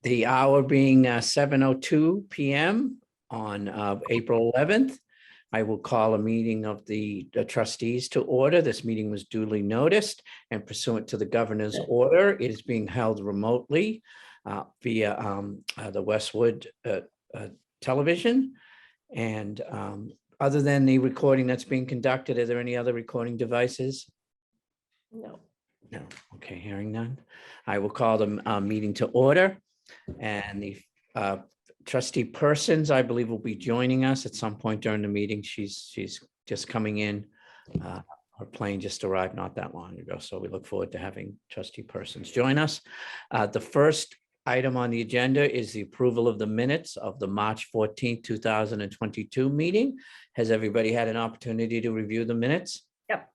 The hour being 7:02 p.m. on April 11th. I will call a meeting of the trustees to order. This meeting was duly noticed and pursuant to the governor's order. It is being held remotely via the Westwood television. And other than the recording that's being conducted, are there any other recording devices? No. No. Okay, hearing none. I will call the meeting to order. And the trustee persons, I believe, will be joining us at some point during the meeting. She's just coming in. Her plane just arrived not that long ago, so we look forward to having trustee persons join us. The first item on the agenda is the approval of the minutes of the March 14th, 2022 meeting. Has everybody had an opportunity to review the minutes? Yep.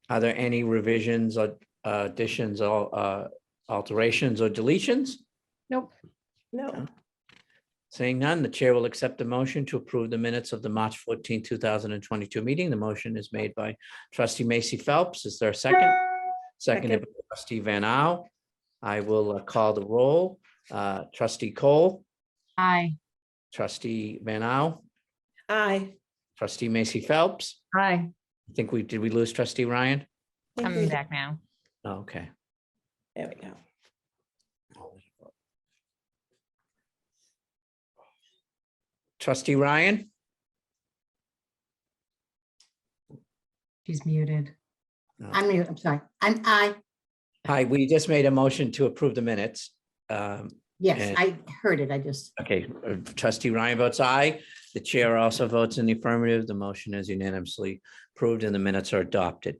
Are there any revisions or additions or alterations or deletions? Nope. No. Saying none, the chair will accept the motion to approve the minutes of the March 14, 2022 meeting. The motion is made by trustee Macy Phelps. Is there a second? Seconded by trustee Van Au. I will call the roll. Trustee Cole. Aye. Trustee Van Au. Aye. Trustee Macy Phelps. Aye. I think did we lose trustee Ryan? Coming back now. Oh, okay. There we go. Trustee Ryan? She's muted. No. I'm mute. I'm sorry. I'm aye. Hi, we just made a motion to approve the minutes. Yes, And- I heard it. I just, Okay, trustee Ryan votes aye. The chair also votes in the affirmative. The motion is unanimously approved and the minutes are adopted.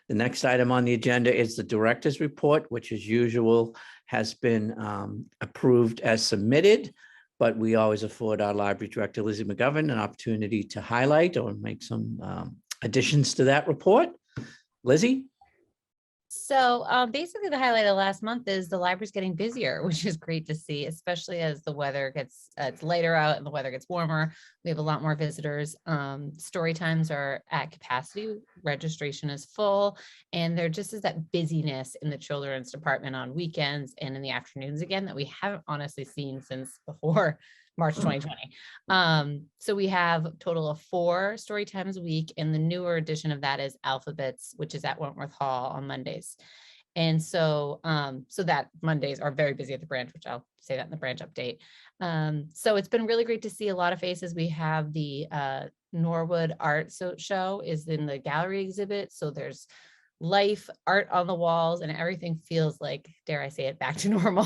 The next item on the agenda is the director's report, which as usual has been approved as submitted, but we always afford our library director, Lizzie McGovern, an opportunity to highlight or make some additions to that report. Lizzie? So basically the highlight of last month is the library's getting busier, which is great to see, especially as the weather gets, it's later out and the weather gets warmer. We have a lot more visitors. Story times are at capacity. Registration is full. And there just is that busyness in the children's department on weekends and in the afternoons again that we haven't honestly seen since before March 2020. So we have a total of 4 story times a week, and the newer edition of that is Alphabets, which is at Wentworth Hall on Mondays. And so so that Mondays are very busy at the branch, which I'll say that in the branch update. So it's been really great to see a lot of faces. We have the Norwood Art Show is in the gallery exhibit. So there's life, art on the walls, and everything feels like, dare I say it, back to normal.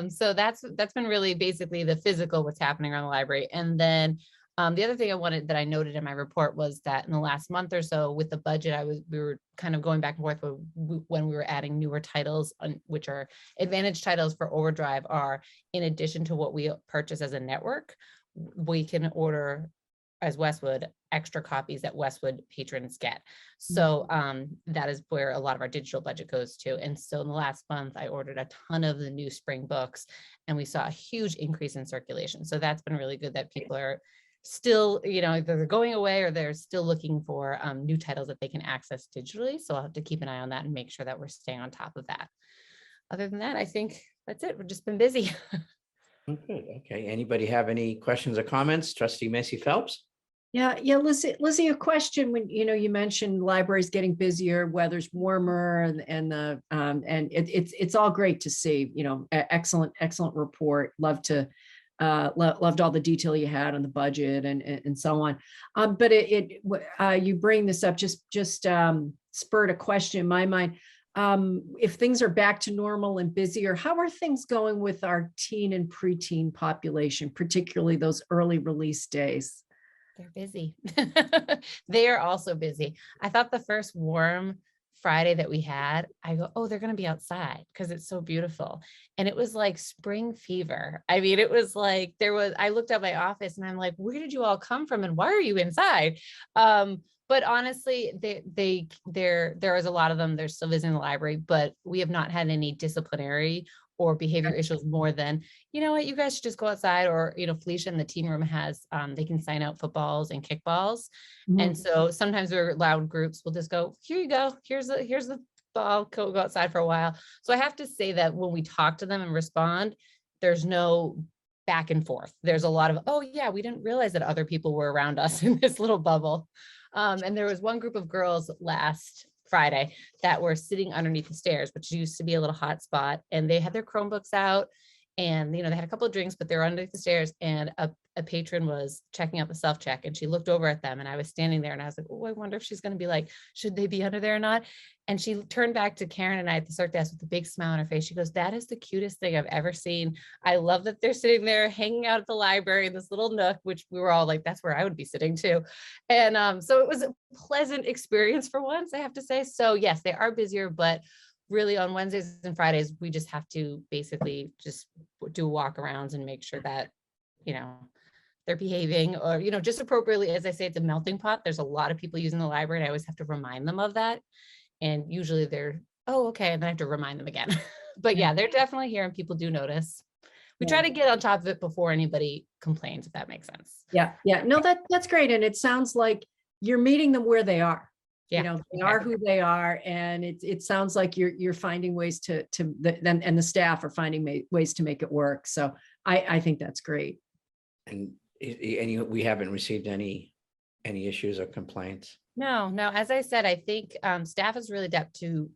So that's been really basically the physical, what's happening around the library. And then the other thing that I noted in my report was that in the last month or so with the budget, we were kind of going back and forth when we were adding newer titles, which are advantage titles for Overdrive are in addition to what we purchase as a network, we can order as Westwood extra copies that Westwood patrons get. So that is where a lot of our digital budget goes to. And so in the last month, I ordered a ton of the new spring books and we saw a huge increase in circulation. So that's been really good that people are still, either they're going away or they're still looking for new titles that they can access digitally. So I'll have to keep an eye on that and make sure that we're staying on top of that. Other than that, I think that's it. We've just been busy. Good. Okay. Anybody have any questions or comments? Trustee Macy Phelps? Yeah, Lizzie, a question when you mentioned libraries getting busier, weather's warmer, and it's all great to see. Excellent report. Loved all the detail you had on the budget and so on. But you bring this up just spurred a question in my mind. If things are back to normal and busier, how are things going with our teen and preteen population, particularly those early release days? They're busy. They are also busy. I thought the first warm Friday that we had, I go, oh, they're going to be outside because it's so beautiful. And it was like spring fever. I mean, it was like I looked at my office and I'm like, where did you all come from? And why are you inside? But honestly, there is a lot of them. They're still visiting the library, but we have not had any disciplinary or behavior issues more than, you guys should just go outside, or, Felicia in the team room has, they can sign out footballs and kickballs. And so sometimes we're loud groups will just go, here you go. Here's the I'll go outside for a while. So I have to say that when we talk to them and respond, there's no back and forth. There's a lot of, oh yeah, we didn't realize that other people were around us in this little bubble. And there was one group of girls last Friday that were sitting underneath the stairs, which used to be a little hot spot. And they had their Chromebooks out and, they had a couple of drinks, but they're underneath the stairs. And a patron was checking out the self-check and she looked over at them and I was standing there and I was like, oh, I wonder if she's going to be like, should they be under there or not? And she turned back to Karen and I at the circ desk with a big smile on her face. She goes, that is the cutest thing I've ever seen. I love that they're sitting there hanging out at the library in this little nook, which we were all like, that's where I would be sitting too. And so it was a pleasant experience for once, I have to say. So yes, they are busier, but really on Wednesdays and Fridays, we just have to basically just do walk arounds and make sure that, they're behaving or, just appropriately. As I say, it's a melting pot. There's a lot of people using the library and I always have to remind them of that. And usually they're, oh, okay. And then I have to remind them again. But yeah, they're definitely here and people do notice. We try to get on top of it before anybody complains, if that makes sense. Yeah. No, that's great. And it sounds like you're meeting them where they are. Yeah, They are who they are. And it sounds like you're finding ways to them and the staff are finding ways to make it work. So I think that's great. And we haven't received any issues or complaints. No. As I said, I think staff is really adept to,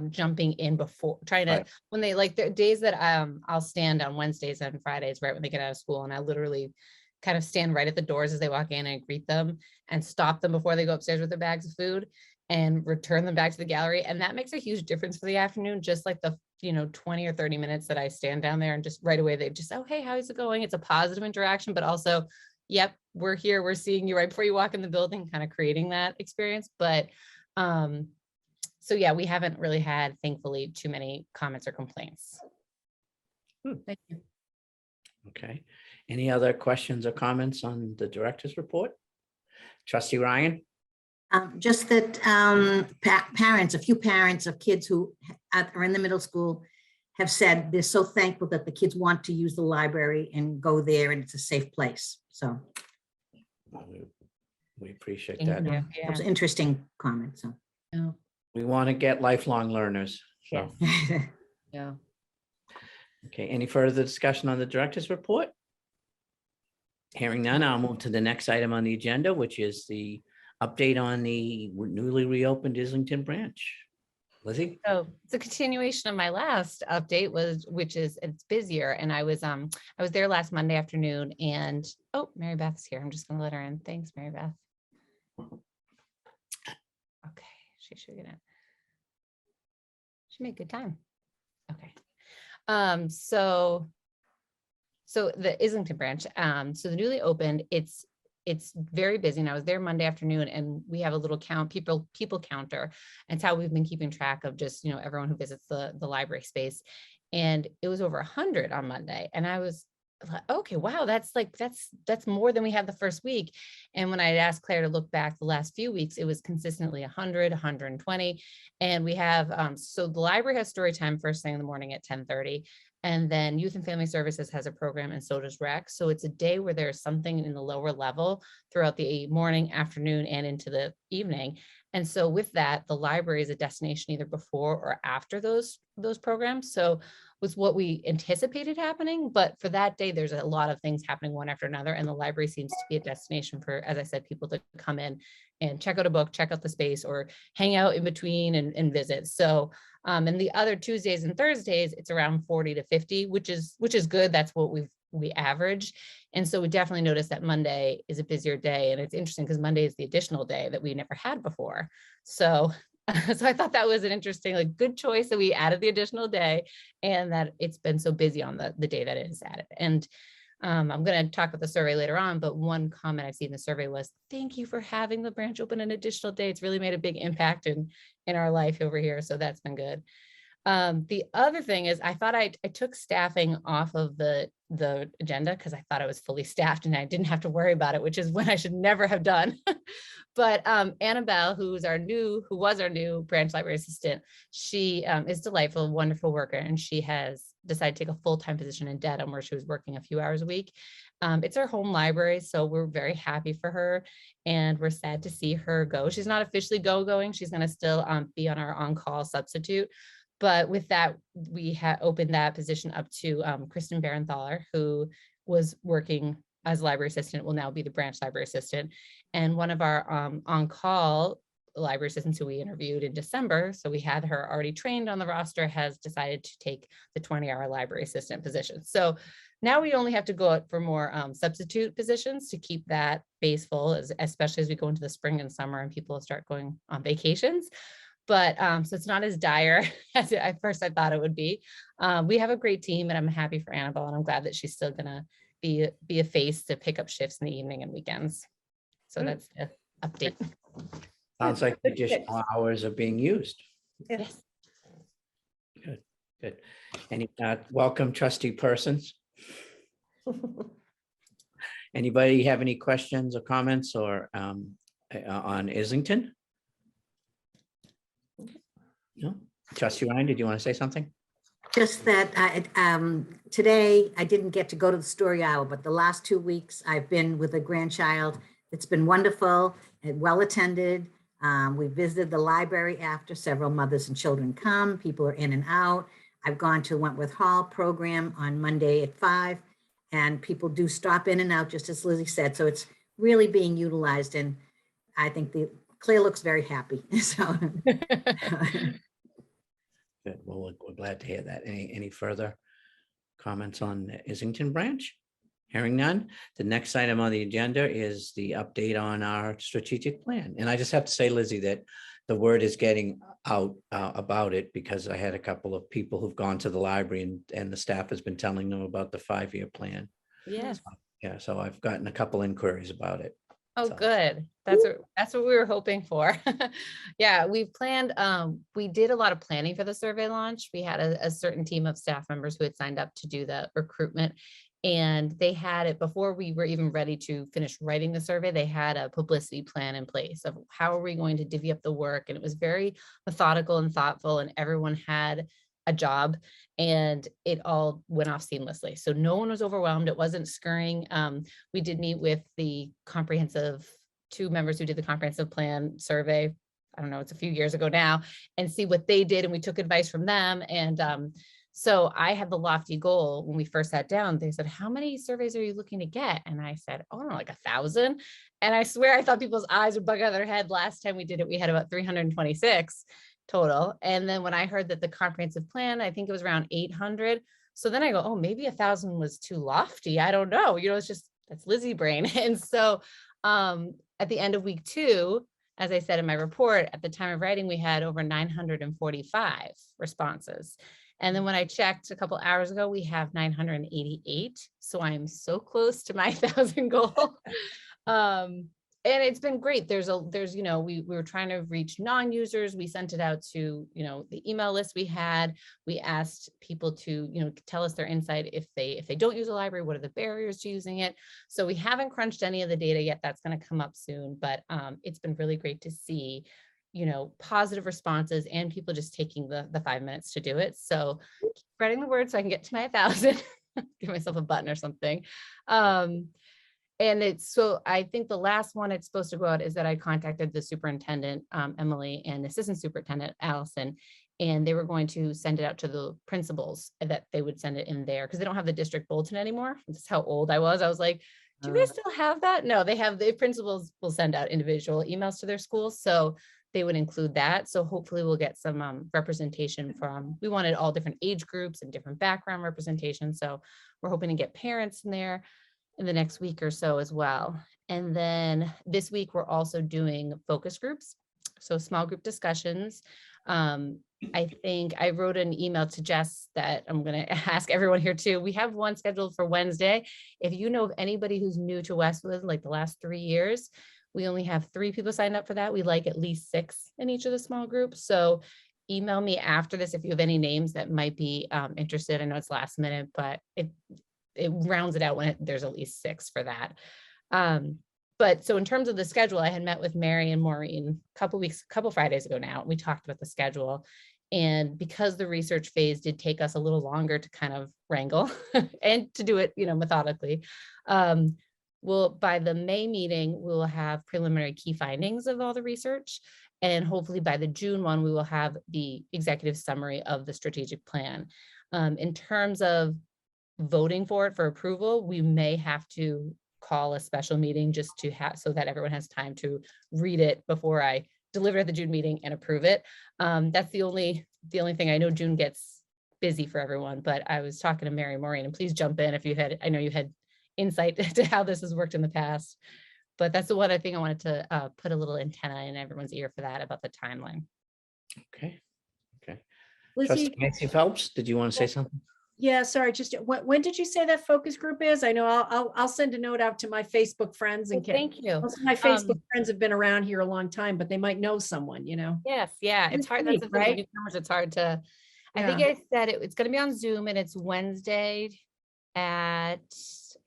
jumping in before trying to, when they like the days that I'll stand on Wednesdays and Fridays, right when they get out of school. And I literally kind of stand right at the doors as they walk in and greet them and stop them before they go upstairs with their bags of food and return them back to the gallery. And that makes a huge difference for the afternoon. Just like the 20 or 30 minutes that I stand down there and just right away, they just, oh, hey, how's it going? It's a positive interaction, but also, yep, we're here. We're seeing you right before you walk in the building, kind of creating that experience. But so yeah, we haven't really had, thankfully, too many comments or complaints. Thank you. Okay. Any other questions or comments on the director's report? Trustee Ryan? Just that a few parents of kids who are in the middle school have said they're so thankful that the kids want to use the library and go there and it's a safe place. So We appreciate Thank that. you. that was an interesting comment. So We want to get lifelong learners. So, Yes. Yeah. okay. Any further discussion on the director's report? Hearing none, I'll move to the next item on the agenda, which is the update on the newly reopened Islington branch. Lizzie? So it's a continuation of my last update which is it's busier. And I was there last Monday afternoon and, oh, Mary Beth's here. I'm just going to let her in. Thanks, Mary Beth. Okay. She should get in. She made good time. Okay. So the Islington branch, so the newly opened, it's very busy. And I was there Monday afternoon and we have a little people counter. And it's how we've been keeping track of just, everyone who visits the library space. And it was over 100 on Monday. And I was like, okay, wow, that's more than we had the first week. And when I asked Claire to look back the last few weeks, it was consistently 100, 120. And we have, so the library has story time first thing in the morning at 10:30. And then Youth and Family Services has a program and so does Rec. So it's a day where there's something in the lower level throughout the morning, afternoon, and into the evening. And so with that, the library is a destination either before or after those programs. So was what we anticipated happening. But for that day, there's a lot of things happening one after another. And the library seems to be a destination for, as I said, people to come in and check out a book, check out the space, or hang out in between and visit. So and the other Tuesdays and Thursdays, it's around 40 to 50, which is good. That's what we average. And so we definitely noticed that Monday is a busier day. And it's interesting because Monday is the additional day that we never had before. So I thought that was an interesting, good choice that we added the additional day and that it's been so busy on the day that it is added. And I'm going to talk about the survey later on, but one comment I've seen in the survey was, thank you for having the branch open an additional day. It's really made a big impact in our life over here. So that's been good. The other thing is I thought I took staffing off of the agenda because I thought I was fully staffed and I didn't have to worry about it, which is what I should never have done. But Annabelle, who was our new branch library assistant, she is delightful, wonderful worker, and she has decided to take a full-time position in Dedham where she was working a few hours a week. It's her home library, so we're very happy for her, and we're sad to see her go. She's not officially going. She's going to still be on our on-call substitute. But with that, we opened that position up to Kristen Barenthaler, who was working as library assistant, will now be the branch library assistant. And one of our on-call library assistants who we interviewed in December, so we had her already trained on the roster, has decided to take the 20-hour library assistant position. So now we only have to go out for more substitute positions to keep that base full, especially as we go into the spring and summer and people start going on vacations. But so it's not as dire as at first I thought it would be. We have a great team, and I'm happy for Annabelle, and I'm glad that she's still gonna be a face to pick up shifts in the evening and weekends. So that's the update. Sounds like additional hours are being used. Yes. Good. Any welcome trustee persons? Anybody have any questions or comments or on Islington? No. Trustee Ryan, did you want to say something? Just that today I didn't get to go to the story hour, but the last 2 weeks I've been with a grandchild. It's been wonderful and well attended. We visited the library after. Several mothers and children come. People are in and out. I've gone to Wentworth Hall program on Monday at 5, and people do stop in and out, just as Lizzie said. So it's really being utilized, and I think Claire looks very happy. So. Good. Well, we're glad to hear that. Any further comments on the Islington branch? Hearing none. The next item on the agenda is the update on our strategic plan. And I just have to say, Lizzie, that the word is getting out about it, because I had a couple of people who've gone to the library and the staff has been telling them about the 5-year plan. Yes. Yeah, so I've gotten a couple inquiries about it. Oh, So. good. That's what we were hoping for. Yeah, we planned, we did a lot of planning for the survey launch. We had a certain team of staff members who had signed up to do the recruitment, and they had it before we were even ready to finish writing the survey. They had a publicity plan in place of how are we going to divvy up the work. And it was very methodical and thoughtful, and everyone had a job, and it all went off seamlessly. So no one was overwhelmed. It wasn't scurrying. We did meet with the two members who did the comprehensive plan survey. I don't know, it's a few years ago now, and see what they did. And we took advice from them. And so I had the lofty goal when we first sat down. They said, how many surveys are you looking to get? And I said, oh, no, like 1,000. And I swear I thought people's eyes would bug out of their head. Last time we did it, we had about 326 total. And then when I heard that the comprehensive plan, I think it was around 800. So then I go, oh, maybe 1,000 was too lofty. I don't know. You know, it's just, that's Lizzie brain. And so at the end of week 2, as I said in my report, at the time of writing, we had over 945 responses. And then when I checked a couple hours ago, we have 988. So I'm so close to my 1,000 goal. And it's been great. There's, you know, we were trying to reach non-users. We sent it out to, you know, the email list we had. We asked people to, you know, tell us their insight. If they don't use a library, what are the barriers to using it? So we haven't crunched any of the data yet. That's going to come up soon, but it's been really great to see, you know, positive responses and people just taking the 5 minutes to do it. So spreading the word so I can get to my 1,000, give myself a button or something. And so I think the last one it's supposed to go out is that I contacted the superintendent, Emily, and assistant superintendent, Allison, and they were going to send it out to the principals, that they would send it in there because they don't have the district bulletin anymore. That's how old I was. I was like, do you guys still have that? No, they have, the principals will send out individual emails to their schools. So they would include that. So hopefully we'll get some representation from, we wanted all different age groups and different background representation. So we're hoping to get parents in there in the next week or so as well. And then this week, we're also doing focus groups. So small group discussions. I think I wrote an email to Jess that I'm going to ask everyone here too. We have one scheduled for Wednesday. If you know of anybody who's new to Westwood, like the last 3 years, we only have 3 people signed up for that. We like at least 6 in each of the small groups. So email me after this if you have any names that might be interested. I know it's last minute, but it rounds it out when there's at least 6 for that. But so in terms of the schedule, I had met with Mary and Maureen a couple Fridays ago now. We talked about the schedule, And because the research phase did take us a little longer to kind of wrangle and to do it, methodically, by the May meeting, we'll have preliminary key findings of all the research. And hopefully by the June one, we will have the executive summary of the strategic plan. In terms of voting for it for approval, we may have to call a special meeting just to have, so that everyone has time to read it before I deliver at the June meeting and approve it. That's the only thing. I know June gets busy for everyone, but I was talking to Mary Maureen, and please jump in if I know you had insight to how this has worked in the past. But that's the one I think I wanted to put a little antenna in everyone's ear for that, about the timeline. Okay. Lizzie, Trustee Nancy Phelps, did you want to say something? yeah, sorry, just when did you say that focus group is? I know I'll send a note out to my Facebook friends and Thank you. most of my Facebook friends have been around here a long time, but they might know someone, Yes, yeah, it's hard. That's the thing, right? newcomers, it's hard to. I think I said it's going to be on Zoom, and it's Wednesday at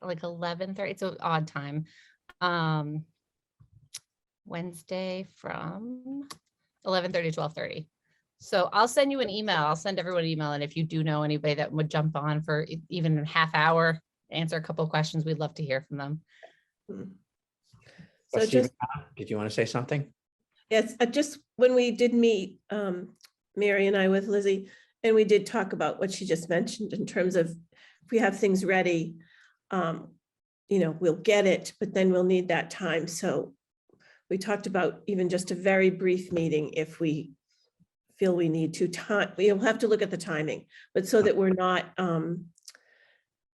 like 11:30. It's an odd time. Wednesday from 11:30 to 12:30. So I'll send you an email. I'll send everyone an email. And if you do know anybody that would jump on for even a half hour, answer a couple of questions, we'd love to hear from them. So Trustee just, Brown, did you want to say something? yes, just when we did meet, Mary and I with Lizzie, and we did talk about what she just mentioned in terms of if we have things ready, we'll get it, but then we'll need that time. So we talked about even just a very brief meeting if we feel we need to time. We'll have to look at the timing, but so that we're not,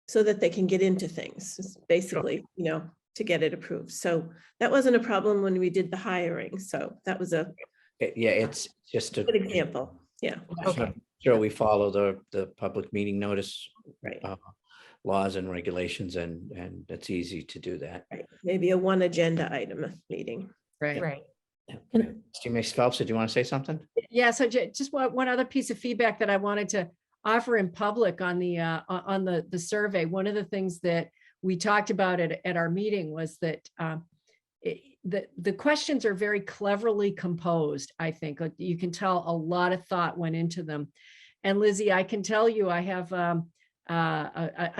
so that they can get into things, basically, to get it approved. So that wasn't a problem when we did the hiring. So that was a Yeah, it's just a good example. Yeah. Okay. Sure, we follow the public meeting notice Right. laws and regulations, and it's easy to do that. Right. Maybe a one agenda item meeting. Right. Trustee Phelps, did you want to say something? Yeah, so just one other piece of feedback that I wanted to offer in public on the survey. One of the things that we talked about at our meeting was that the questions are very cleverly composed. I think you can tell a lot of thought went into them. And Lizzie, I can tell you, I have a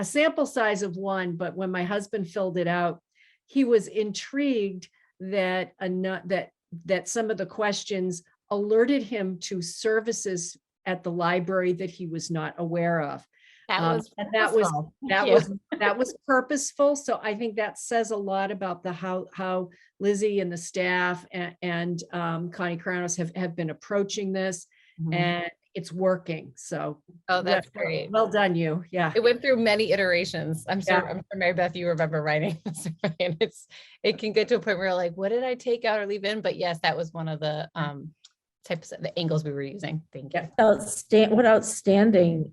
sample size of one, but when my husband filled it out, he was intrigued that some of the questions alerted him to services at the library that he was not aware of. That was purposeful. So I think that says a lot about how Lizzie and the staff and Connie Kranos have been approaching this, and it's working. So that's great. Well done, you. Yeah. It went through many iterations. I'm sure Mary Beth, you remember writing the survey, and it can get to a point where you're like, what did I take out or leave in? But yes, that was one of the the angles we were using. Thank you. What outstanding,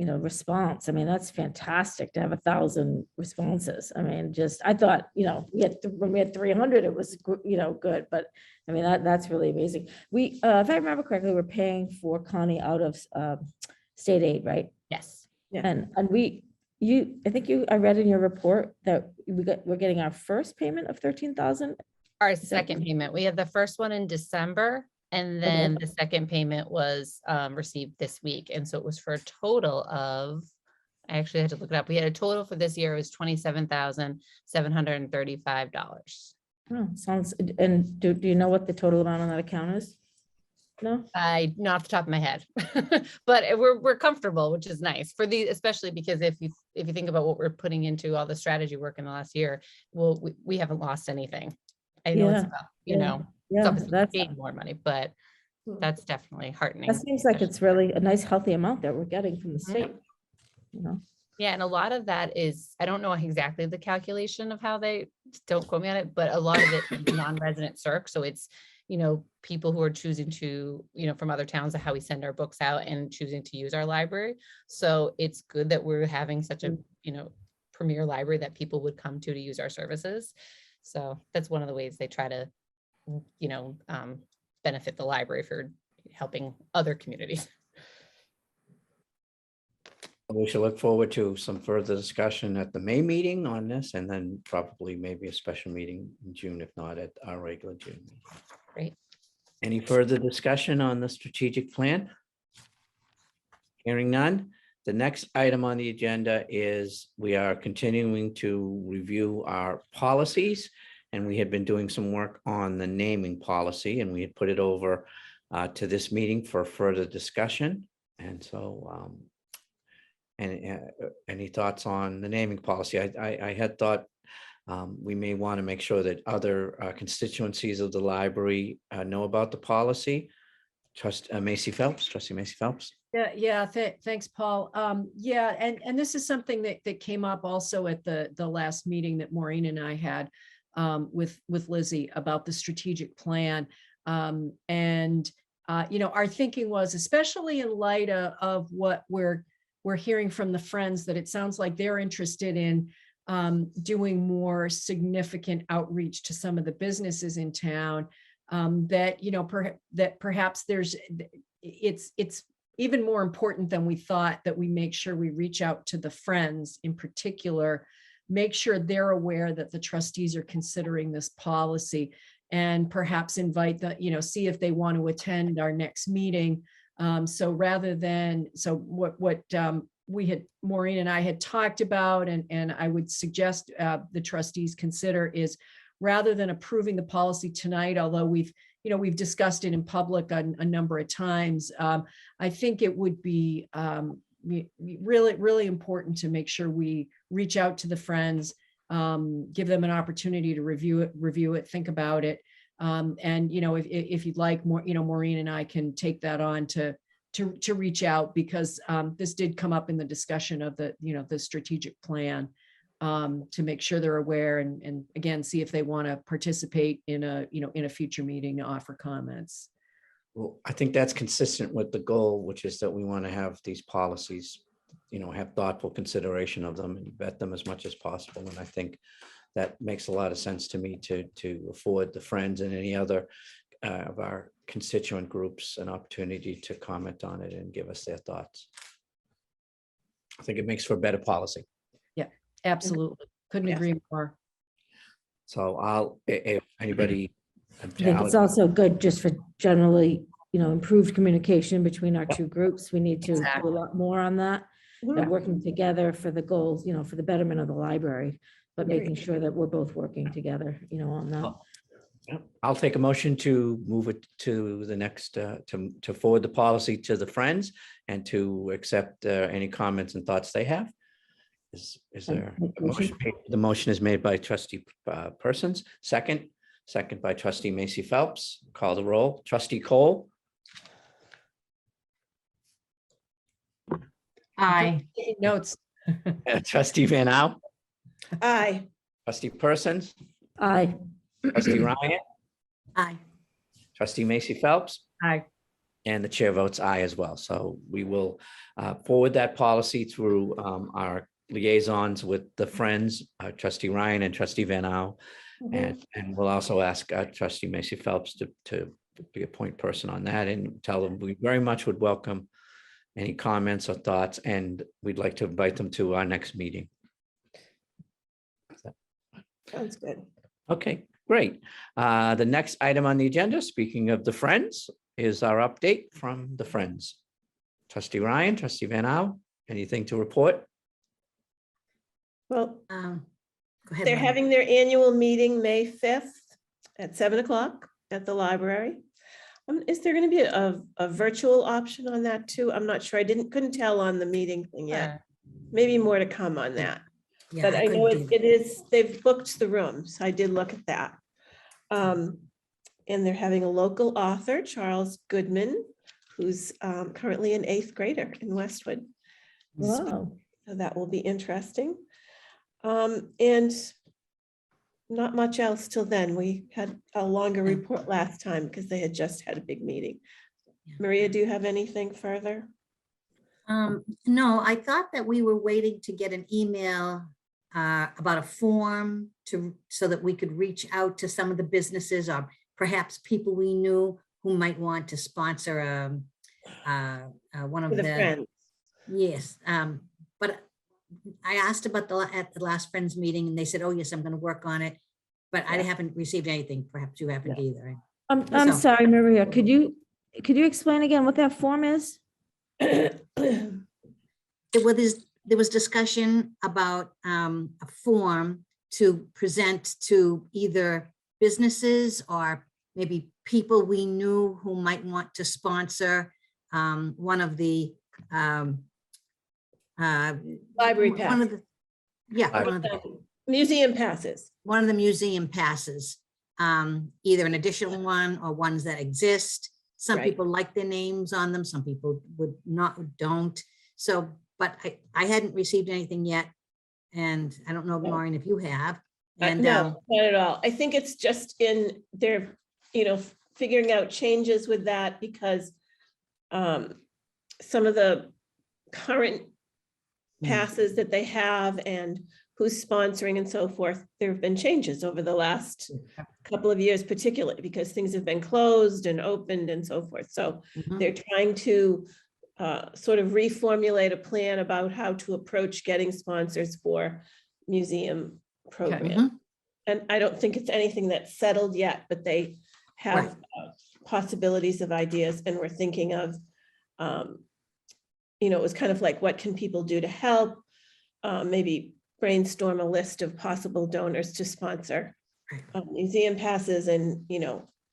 response. I mean, that's fantastic to have 1,000 responses. I mean, I thought, when we had 300, it was, good, but I mean, that's really amazing. We, if I remember correctly, we're paying for Connie out of state aid, right? Yes. Yeah. And I read in your report that we're getting our first payment of 13,000. Our second payment. We had the first one in December, and then the second payment was received this week. And so it was for a total of, I actually had to look it up. We had a total for this year, it was $27,735. Oh, sounds, and do you know what the total amount on that account is? No? Not off the top of my head, but we're comfortable, which is nice for especially because if you think about what we're putting into all the strategy work in the last year, well, we haven't lost anything. I know it's about, it's obviously paying more money, but that's definitely heartening. That seems like it's really a nice healthy amount that we're getting from the state. Yeah, and a lot of that is, I don't know exactly the calculation of how they, don't quote me on it, but a lot of it is non-resident circ. So it's, people who are choosing to, from other towns, of how we send our books out and choosing to use our library. So it's good that we're having such a, premier library that people would come to use our services. So that's one of the ways they try to, benefit the library for helping other communities. We should look forward to some further discussion at the May meeting on this, and then probably maybe a special meeting in June, if not at our regular June meeting. Great. Any further discussion on the strategic plan? Hearing none. The next item on the agenda is we are continuing to review our policies. And we had been doing some work on the naming policy, and we had put it over to this meeting for further discussion. And so any thoughts on the naming policy? I had thought we may want to make sure that other constituencies of the library know about the policy. Trustee Macy Phelps. Yeah, thanks, Paul. Yeah, and this is something that came up also at the last meeting that Maureen and I had with Lizzie about the strategic plan. Our thinking was, especially in light of what we're hearing from the Friends, that it sounds like they're interested in doing more significant outreach to some of the businesses in town, that perhaps it's even more important than we thought that we make sure we reach out to the Friends in particular, make sure they're aware that the trustees are considering this policy, and perhaps invite see if they want to attend our next meeting. So what Maureen and I had talked about, and I would suggest the trustees consider, is rather than approving the policy tonight, although we've discussed it in public a number of times, I think it would be really, really important to make sure we reach out to the Friends, give them an opportunity to review it, think about it. If you'd like more, Maureen and I can take that on to reach out, because this did come up in the discussion of the strategic plan, to make sure they're aware, and again, see if they want to participate in a future meeting to offer comments. Well, I think that's consistent with the goal, which is that we want to have these policies, have thoughtful consideration of them and vet them as much as possible. And I think that makes a lot of sense to me, to afford the Friends and any other of our constituent groups an opportunity to comment on it and give us their thoughts. I think it makes for a better policy. Yeah, absolutely. Couldn't agree more. So if anybody. I think it's also good just for generally, improved communication between our two groups. We need to do a lot more on that. And working together for the goals, for the betterment of the library, but making sure that we're both working together, on that. I'll take a motion to move it to the next, to forward the policy to the Friends and to accept any comments and thoughts they have. Is there a motion? The motion is made by Trustee Persons. Second by Trustee Macy Phelps. Call the roll. Trustee Cole. Aye. Taking notes. Trustee Van Au. Aye. Trustee Persons. Aye. Trustee Ryan. Aye. Trustee Macy Phelps. Aye. And the chair votes aye as well. So we will forward that policy through our liaisons with the Friends, Trustee Ryan and Trustee Van Au. And we'll also ask Trustee Macy Phelps to be a point person on that, and tell them we very much would welcome any comments or thoughts, and we'd like to invite them to our next meeting. Sounds good. Okay, great. The next item on the agenda, speaking of the Friends, is our update from the Friends. Trustee Ryan, Trustee Van Au, anything to report? Well, Go ahead. they're Lauren. having their annual meeting May 5th at 7 o'clock at the library. Is there going to be a virtual option on that too? I'm not sure. I couldn't tell on the meeting thing yet. Maybe more to come on that. Yeah, But I know couldn't it is, they've booked the rooms. I did look at that. And they're having a local author, Charles Goodman, who's currently an 8th grader in Westwood. Wow. So that will be interesting. And not much else till then. We had a longer report last time because they had just had a big meeting. Maria, do you have anything further? No, I thought that we were waiting to get an email about a form so that we could reach out to some of the businesses or perhaps people we knew who might want to sponsor one of For the the Friends. Yes, but I asked about at the last Friends meeting, and they said, "Oh yes, I'm going to work on it," but I haven't received anything. Perhaps you haven't either. I'm sorry, Maria. Could you explain again what that form is? there was discussion about a form to present to either businesses or maybe people we knew who might want to sponsor one of the Library pass. Museum passes. One of the museum passes, either an additional one or ones that exist. Some Right. people like their names on them, some people don't. So, but I hadn't received anything yet. And I don't know, No. Maureen, if you have. And No, not at all. I think it's just in their, figuring out changes with that because some of the current passes that they have and who's sponsoring and so forth, there have been changes over the last couple of years, particularly because things have been closed and opened and so forth. So they're trying to sort of reformulate a plan about how to approach getting sponsors for museum program. And I don't think it's anything that's settled yet, but they have possibilities of ideas, and we're thinking of, it was kind of like, what can people do to help? Maybe brainstorm a list of possible donors to sponsor museum passes, and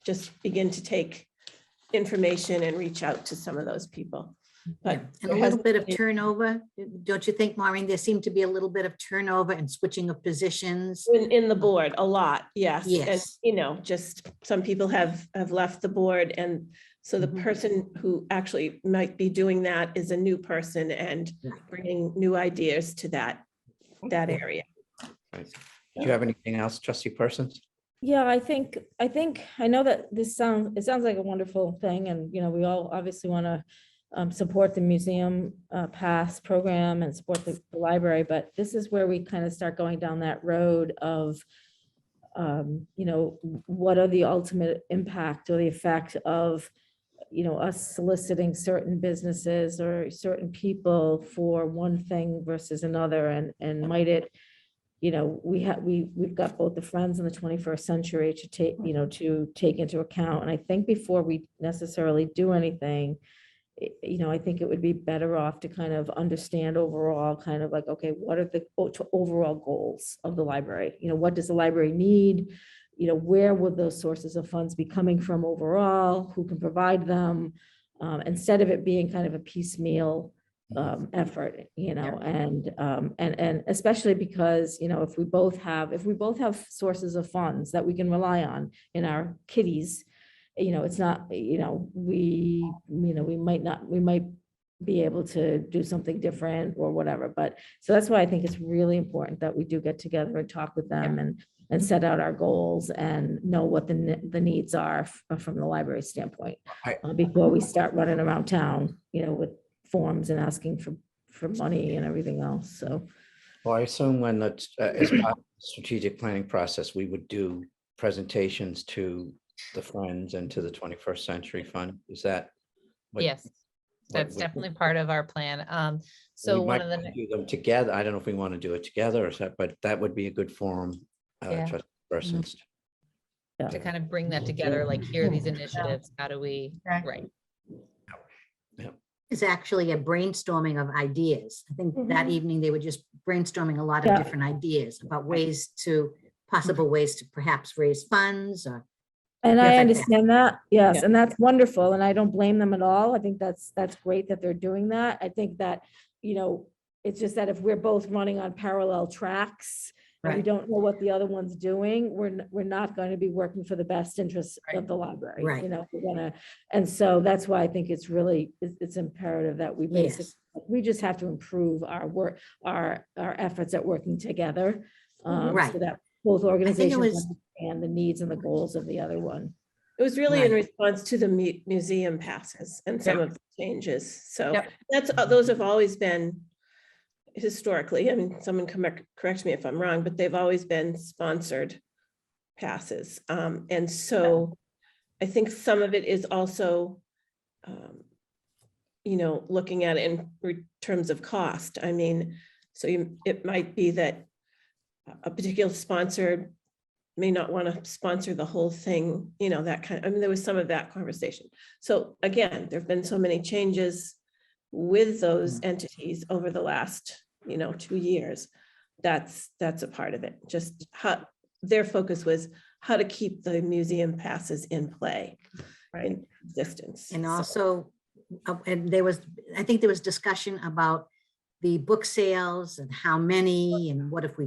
just begin to take information and reach out to some of those people. But and a little bit of turnover, don't you think, Maureen? There seemed to be a little bit of turnover and switching of positions. in the board, a lot, yes. Yes. And, just some people have left the board, and so the person who actually might be doing that is a new person and bringing new ideas to that area. Right. Do you have anything else, trustee Persons? Yeah, I think, I know that it sounds like a wonderful thing, and, we all obviously want to support the museum pass program and support the library, but this is where we kind of start going down that road of, what are the ultimate impact or the effect of, us soliciting certain businesses or certain people for one thing versus another, and might it, we've got both the Friends and the 21st Century to take, to take into account. And I think before we necessarily do anything, I think it would be better off to kind of understand overall, kind of like, okay, what are the overall goals of the library? What does the library need? Where would those sources of funds be coming from overall? Who can provide them? Instead of it being kind of a piecemeal effort, and especially because, if we both have sources of funds that we can rely on in our kitties, it's not, we might be able to do something different or whatever. But so that's why I think it's really important that we do get together and talk with them and set out our goals and know what the needs are from the library standpoint before we start running around town, with forms and asking for money and everything else. So. Well, I assume when that's as part of the strategic planning process, we would do presentations to the Friends and to the 21st Century Fund. Is that? Yes, that's definitely part of our plan. So one of the do them together. I don't know if we want to do it together or so, but that would be a good forum. Trustee Persons. to kind of bring that together, like here are these initiatives, how do we, right? Is actually a brainstorming of ideas. I think that evening they were just brainstorming a lot of different ideas about possible ways to perhaps raise funds or. And I understand that, yes, and that's wonderful, and I don't blame them at all. I think that's great that they're doing that. I think that, it's just that if we're both running on parallel tracks, and we don't know what the other one's doing, we're not going to be working for the best interests of the library. And so that's why I think it's really, it's imperative that we basically, we just have to improve our work, our efforts at working together. So that both organizations understand the needs and the goals of the other one. It was really in response to the museum passes and some of the changes. So those have always been historically, I mean, someone correct me if I'm wrong, but they've always been sponsored passes. And so I think some of it is also, looking at it in terms of cost. I mean, so it might be that a particular sponsor may not want to sponsor the whole thing, that kind of, there was some of that conversation. So again, there've been so many changes with those entities over the last, 2 years. That's a part of it. Just how their focus was how to keep the museum passes in play, in existence. And So, also, and I think there was discussion about the book sales and how many, and what if we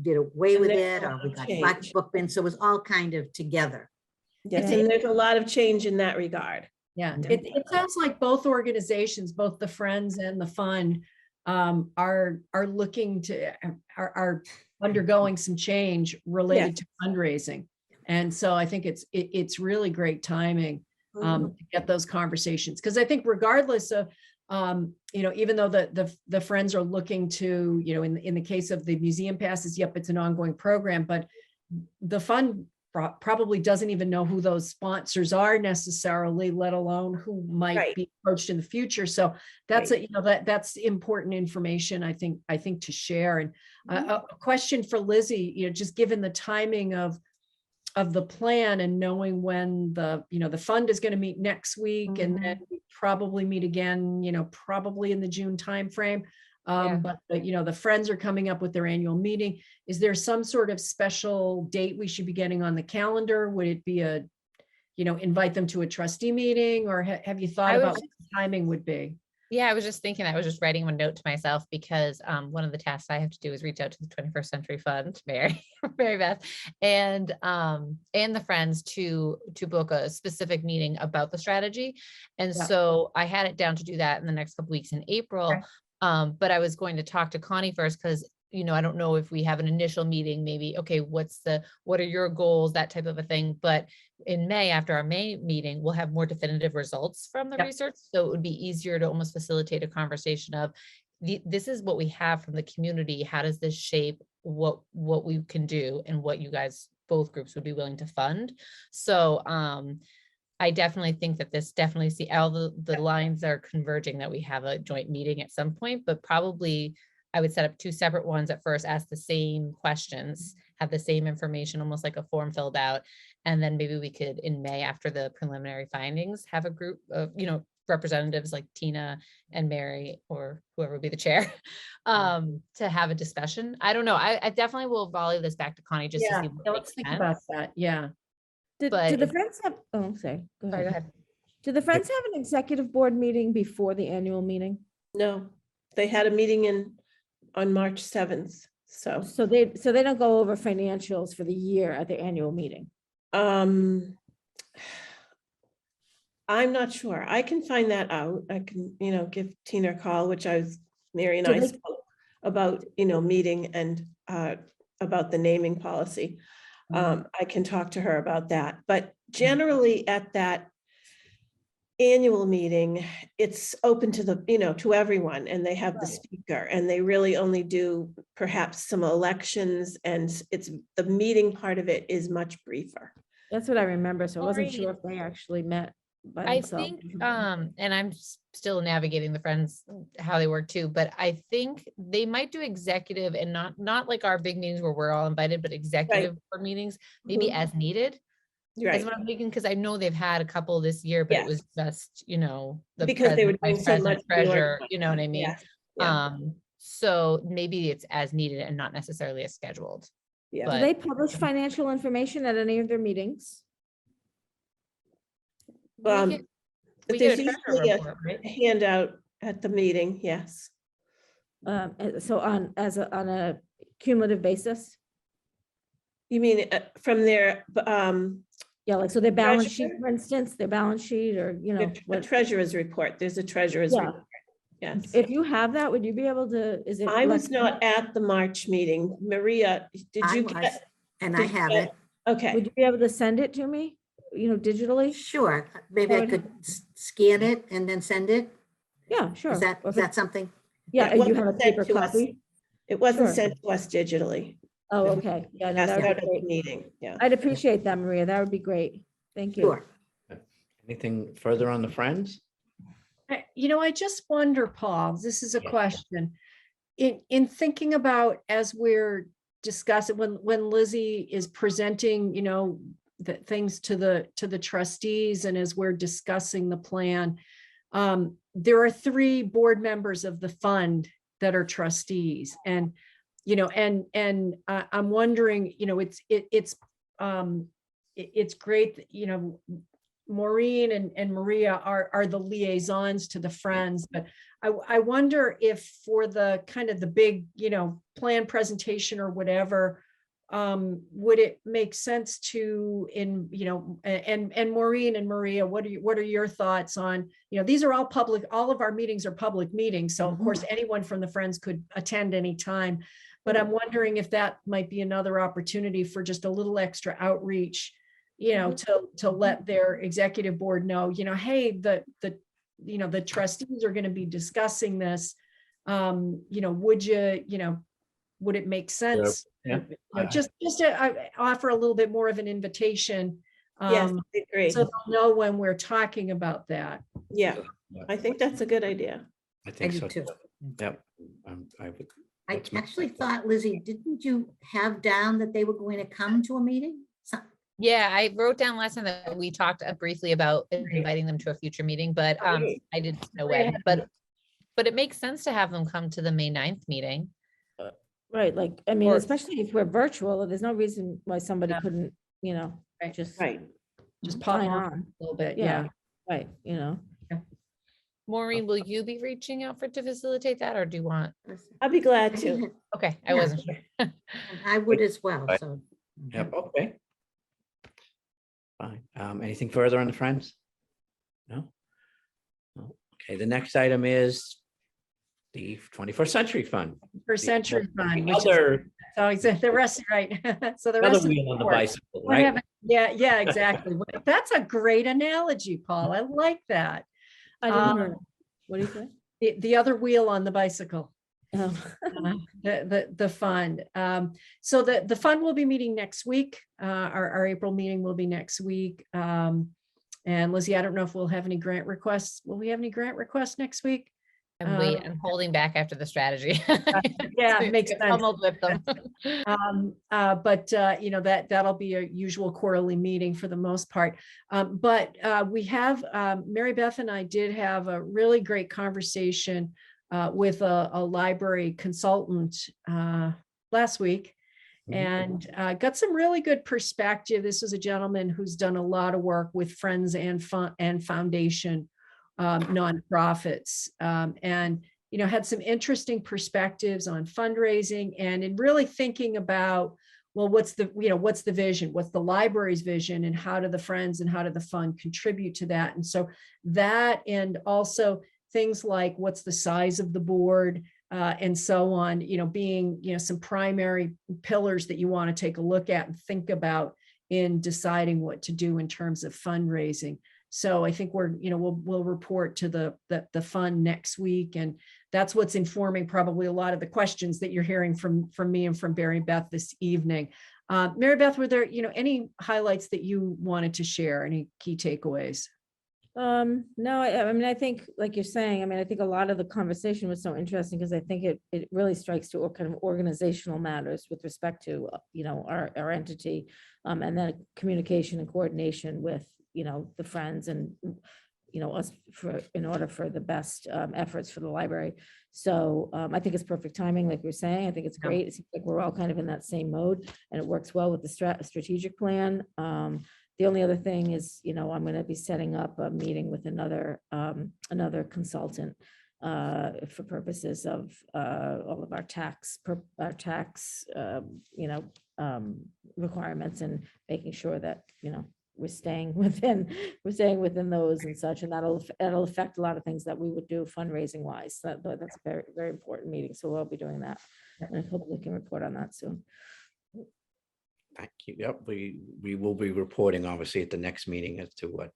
did away And with there's it, a or lot we of got change. black book bins, so it was all kind of together. yes, and there's a lot of change in that regard. Yeah, it Definitely. sounds like both organizations, both the Friends and the Fund, are looking to, are undergoing some change related to fundraising. And so I think it's really great timing to get those conversations. Because I think regardless of, even though the Friends are looking to, in the case of the museum passes, yep, it's an ongoing program, but the Fund probably doesn't even know who those sponsors are necessarily, let alone who might Right. be approached in the future. So that's that's important information, I think to share. And a question for Lizzie, just given the timing of the plan and knowing when the fund is going to meet next week, and then we probably meet again, probably in the June timeframe. But the Friends are coming up with their annual meeting. Is there some sort of special date we should be getting on the calendar? Would it be invite them to a trustee meeting, or have you thought about what the timing would be? Yeah, I was just thinking, I was just writing a note to myself because one of the tasks I have to do is reach out to the 21st Century Fund, Mary Beth, and the Friends to book a specific meeting about the strategy. And so I had it down to do that in the next couple weeks in April. Okay. But I was going to talk to Connie first, because I don't know if we have an initial meeting, maybe, okay, what are your goals, that type of a thing. But in May, after our May meeting, we'll have more definitive results from the research. So it would be easier to almost facilitate a conversation of this is what we have from the community. How does this shape what we can do and what you guys, both groups, would be willing to fund? So I definitely think that this definitely see all the lines are converging, that we have a joint meeting at some point, but probably I would set up two separate ones at first, ask the same questions, have the same information, almost like a form filled out. And then maybe we could, in May, after the preliminary findings, have a group of, representatives like Tina and Mary, or whoever would be the chair, to have a discussion. I don't know. I definitely will volley this back to Connie just to see what Let's makes think sense. about that. Yeah. Do But the Friends have, oh, sorry, go Sorry, go ahead. ahead. Do the Friends have an executive board meeting before the annual meeting? No, they had a meeting on March 7th. So So they don't go over financials for the year at the annual meeting? I'm not sure. I can find that out. I can, give Tina a call, which Mary and Do I they- spoke about, meeting and about the naming policy. I can talk to her about that, but generally at that annual meeting, it's open to to everyone, and they have the speaker, and they really only do perhaps some elections, and the meeting part of it is much briefer. That's what I remember, so I wasn't Maureen, sure if they actually met by I themselves. think, and I'm still navigating the Friends, how they work too, but I think they might do executive and not like our big meetings where we're all invited, but executive board meetings, maybe Mhm. as needed. That's Right, what I'm thinking, because I know they've had a couple this year, but it Yes. was just, the because they were president, vice doing so much. president, treasurer, you know what I mean? Yes, yeah, So maybe it's as needed and not necessarily as scheduled. yeah. Do but- they publish financial information at any of their meetings? We get But a there's treasurer usually report, right? a handout at the meeting, yes. So on a cumulative basis? You mean from their, Yeah, like, so their balance sheet, Treasurer? for instance, their balance sheet, or, a what, treasurer's report, there's a treasurer's Yeah. report, yes. if you have that, would you be able to, is it? I was electronic? not at the March meeting. Maria, did I you was, get? and I did you have get- it. Okay, Would you be able to send it to me, digitally? Sure, maybe I would could scan it and then send it. Yeah, sure. Is that, Or is if that something? Yeah, it and you wasn't have a sent paper to us. copy? it wasn't Sure. sent to us digitally. Oh, It was okay. Yeah, no, Passed that out would at be the great. meeting, yeah. I'd appreciate that, Maria. That would be great. Thank you. Sure. Anything further on the Friends? I just wonder, Paul, this is a Yeah. question. In thinking about, as we're discussing, when Lizzie is presenting, the things to the trustees, and as we're discussing the plan, there are 3 board members of the fund that are trustees, and, you know, I'm wondering, you know, it's great that, you know, Maureen and Maria are the liaisons to the Friends, but I wonder if for the kind of the big, you know, plan presentation or whatever, would it make sense to, you know, and Maureen and Maria, what are your thoughts on, you know, these are all public, all of our meetings are public meetings. So of course, anyone from the Friends could attend anytime. But I'm wondering if that might be another opportunity for just a little extra outreach, you know, to let their executive board know, you know, hey, you know, the trustees are going to be discussing this. You know, would it make sense? Yeah. You know, just to offer a little bit more of an invitation. Yes, I agree. So they'll know when we're talking about that. Yeah, I think that's a good idea. I I think do so. too. Yep. I would. I That's my- actually thought, Lizzie, didn't you have down that they were going to come to a meeting? Yeah, I wrote down last time that we talked briefly about inviting them to a future meeting, but Great. I didn't know when, but it makes sense to have them come to the May 9th meeting. Right, like, I mean, Or- especially if we're virtual, there's no reason why somebody Yeah. couldn't, you know, Right. just. Right. Just pop sign on on. a little bit. Yeah, Yeah. right, you know. Maureen, will you be reaching out to facilitate that, or do you want? I'll be glad to. Okay, I Yeah. wasn't sure. I would as well, Right. so. Yep, okay. Fine. Anything further on the Friends? No? No. Okay, the next item is the 21st Century Fund. Per century fund, which is, Other, so it's the rest, right? So the another rest of the wheel on the report, bicycle, what right? haven't- yeah, exactly. That's a great analogy, Paul. I like that. I didn't Um, hear. What do you say? The other wheel on the bicycle. Oh. The fund. So the fund will be meeting next week. Our April meeting will be next week. And Lizzie, I don't know if we'll have any grant requests. Will we have any grant requests next week? I'm holding back after the strategy. Yeah, So makes get sense. pummeled with them. But you know, that'll be a usual quarterly meeting for the most part. But we have, Mary Beth and I did have a really great conversation with a library consultant last week, and got some really good perspective. This is a gentleman who's done a lot of work with Friends and Foundation nonprofits, and you know, had some interesting perspectives on fundraising and in really thinking about, well, what's the vision, what's the library's vision, and how do the Friends and how do the fund contribute to that? And so that, and also things like what's the size of the board, and so on, you know, being, you know, some primary pillars that you want to take a look at and think about in deciding what to do in terms of fundraising. So I think we'll report to the fund next week, and that's what's informing probably a lot of the questions that you're hearing from me and from Mary Beth this evening. Mary Beth, were there, you know, any highlights that you wanted to share? Any key takeaways? No, I mean, I think, like you're saying, I mean, I think a lot of the conversation was so interesting because I think it really strikes to kind of organizational matters with respect to, you know, our entity, and then communication and coordination with, you know, the Friends and, you know, us in order for the best efforts for the library. So I think it's perfect timing, like you're saying. I think it's great. It seems like we're all kind of in that same mode, and it works well with the strategic plan. The only other thing is, you know, I'm going to be setting up a meeting with another consultant for purposes of all of our tax requirements, and making sure that, you know, we're staying within those and such, and that'll affect a lot of things that we would do fundraising wise. That's a very, very important meeting. So we'll be doing that, and I hope we can report on that soon. Thank you. Yep, we will be reporting obviously at the next meeting as to what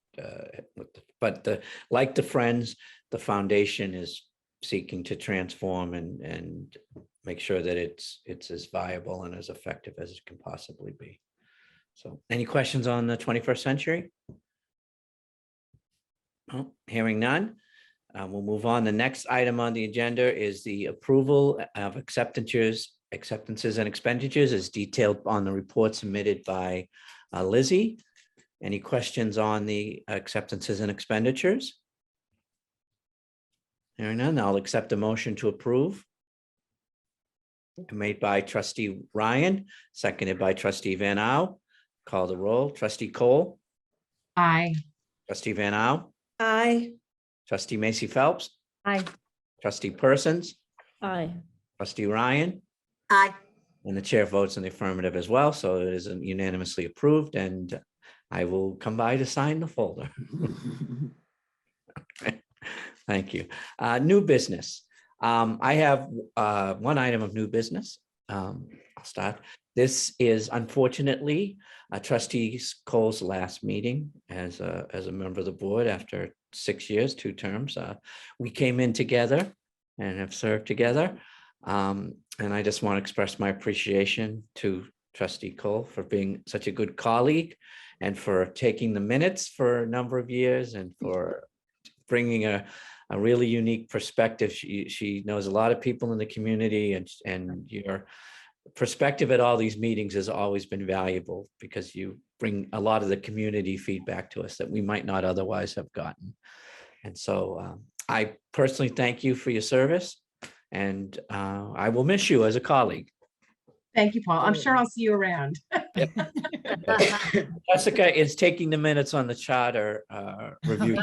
like the Friends, the foundation is seeking to transform and make sure that it's as viable and as effective as it can possibly be. So any questions on the 21st century? Oh, hearing none. We'll move on. The next item on the agenda is the approval of acceptances and expenditures as detailed on the report submitted by Lizzie. Any questions on the acceptances and expenditures? Hearing none, I'll accept a motion to approve. Made by trustee Ryan, seconded by trustee Van Au. Call the roll. Trustee Cole, Aye. trustee Van Au, Aye. trustee Macy Phelps, Aye. trustee Persons, Aye. trustee Ryan, Aye. and the chair votes in the affirmative as well. So it is unanimously approved, and I will come by to sign the folder. Thank you. New business. I have one item of new business. I'll start. This is unfortunately trustee Cole's last meeting as a member of the board after 6 years, 2 terms. We came in together and have served together. And I just want to express my appreciation to trustee Cole for being such a good colleague and for taking the minutes for a number of years and for bringing a really unique perspective. She knows a lot of people in the community, and your perspective at all these meetings has always been valuable because you bring a lot of the community feedback to us that we might not otherwise have gotten. And so I personally thank you for your service, and I will miss you as a colleague. Thank you, Paul. I'm sure I'll see you around. Jessica is taking the minutes on the charter review,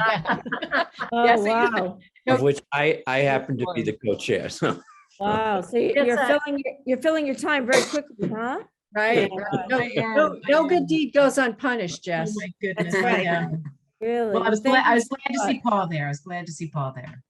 Oh, Yes, wow. of which I happen to be the co-chair. So Wow. So you're filling your time very quickly, huh? Right. No good deed goes unpunished, Oh Jess. my goodness. That's right. Yeah. Really? Well, I was Thank glad you to so see much. Paul there. I was glad to see Paul there.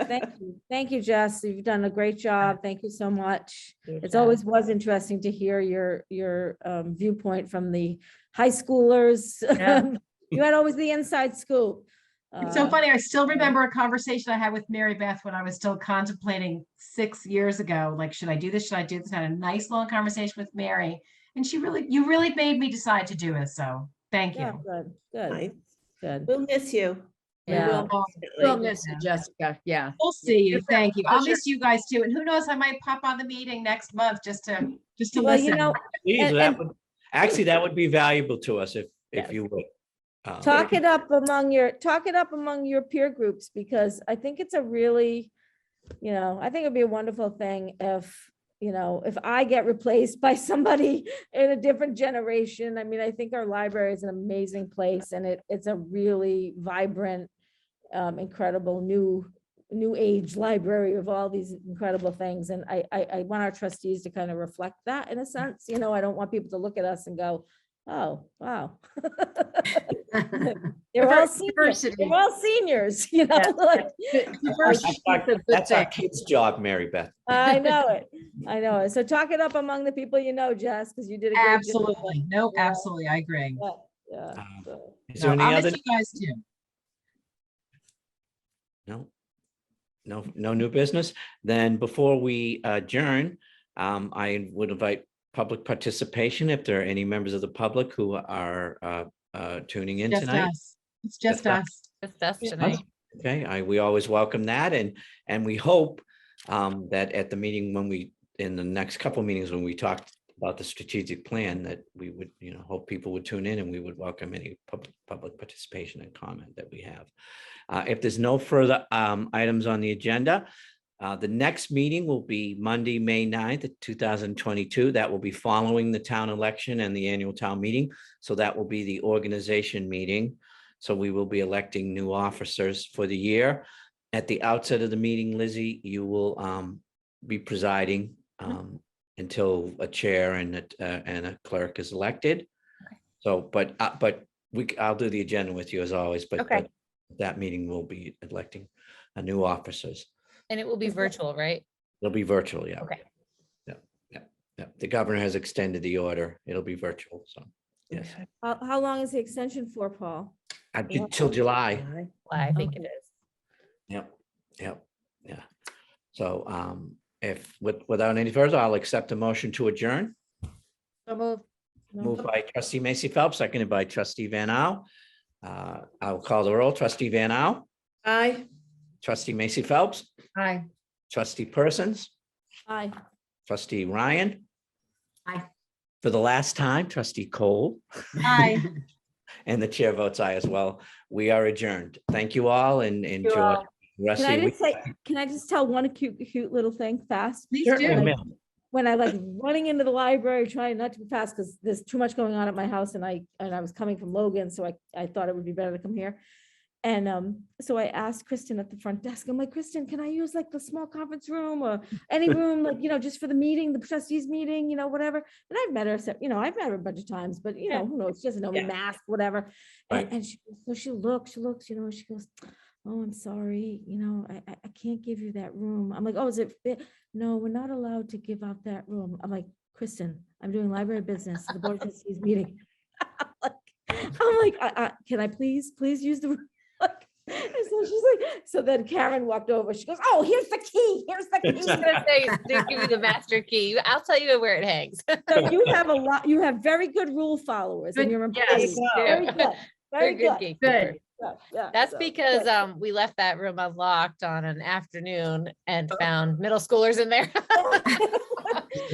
Thank you. Thank you, Jess. You've done a great job. Thank you so much. It's always was interesting to hear your viewpoint from the high schoolers. Yeah. You had always the inside scoop. It's so funny. I still remember a conversation I had with Mary Beth when I was still contemplating 6 years ago. Like, should I do this? Should I do this? I had a nice long conversation with Mary. And you really made me decide to do it. So thank Yeah, you. good, good, Nice. good. We'll miss you. We Yeah. will Oh, definitely. We'll miss you, Jessica. Yeah. We'll see you. It's a Thank you. I'll pleasure. miss you guys too. And who knows, I might pop on the meeting next month just to Well, you listen. know, please, And- that and- would actually that would be valuable to us if Yes. you would. talk it up among your peer groups, because I think it's a really, I think it'd be a wonderful thing if, if I get replaced by somebody in a different generation. I mean, I think our library is an amazing place, and it's a really vibrant, incredible new age library of all these incredible things. And I want our trustees to kind of reflect that in a sense. I don't want people to look at us and go, oh, wow. They're all seniors. Diversity. They're all seniors, like, That's our kid's job, Mary Beth. I know it. I know it. So talk it up among the people Jess, because you did a great job. Absolutely. Nope, Yeah. absolutely. I agree. Yeah. Um, So, Is there No, any I'll other? miss you guys too. No new business. Then before we adjourn, I would invite public participation if there are any members of the public who are tuning in Just tonight. us. It's just Just us. us. Just us Yeah. tonight. Okay, we always welcome that, and we hope that at the meeting in the next couple of meetings, when we talk about the strategic plan, that we would, hope people would tune in, and we would welcome any public participation and comment that we have. If there's no further items on the agenda, the next meeting will be Monday, May 9th, 2022. That will be following the town election and the annual town meeting. So that will be the organization meeting. So we will be electing new officers for the year. At the outset of the meeting, Lizzie, you will be presiding until a chair and a clerk is elected. So, but I'll do the agenda with you as always, but that meeting will be electing a new officers. And it will be virtual, right? It'll be virtual, yeah. Okay. Yeah. The governor has extended the order. It'll be virtual, so, yes. How long is the extension for, Paul? Till July. I think it is. Yep. So, if, without any further, I'll accept a motion to adjourn. So move. Moved by trustee Macy Phelps, seconded by trustee Van Au. I'll call the roll. Trustee Van Au, Aye. trustee Macy Phelps, Aye. trustee Persons, Aye. trustee Ryan. Aye. For the last time, trustee Cole, Hi. and the chair votes aye as well. We are adjourned. Thank you all and enjoy. all. Rusty, Can I we- just say, can I just tell one cute little thing fast? Please Certainly, do. ma'am. When I like running into the library, trying not to be fast because there's too much going on at my house and I was coming from Logan, so I thought it would be better to come here. And so I asked Kristen at the front desk, I'm like, Kristen, can I use like the small conference room or any room, like, just for the meeting, the trustees meeting, whatever. And I've met her, I've met her a bunch of times, but who knows, she doesn't know me, Yeah. mask, whatever. Right. And she looks, she goes, oh, I'm sorry, I can't give you that room. I'm like, oh, is it fit? No, we're not allowed to give out that room. I'm like, Kristen, I'm doing library business, the board of trustees meeting. I'm like, can I please use the room? And so she's like, so then Karen walked over. She goes, oh, here's the key. Here's the I was key. gonna say, they give you the master key. I'll tell you where it hangs. So you have you have very good rule followers and Good, your yes. employees. Very Yeah. good. Very Very good good. gatekeeper. Yeah, That's so, because good. we left that room unlocked on an afternoon and found middle schoolers in there.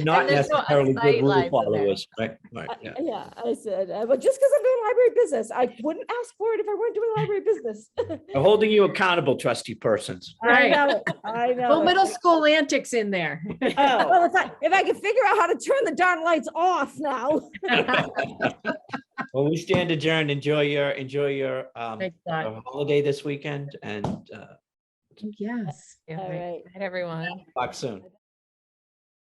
Not And there's no necessarily outside good rule lights in there. followers, right? Right, yeah. Yeah, I said, but just because I'm doing library business, I wouldn't ask for it if I weren't doing library business. We're holding you accountable, trustee persons. I Right. know it. I know. Well, it. middle school antics in there. Well, if I can figure out how to turn the darn lights off now. Well, we stand adjourned. Enjoy your Thanks, Doc. holiday this weekend and Yes. Yeah, All right. right. Night, everyone. talk soon.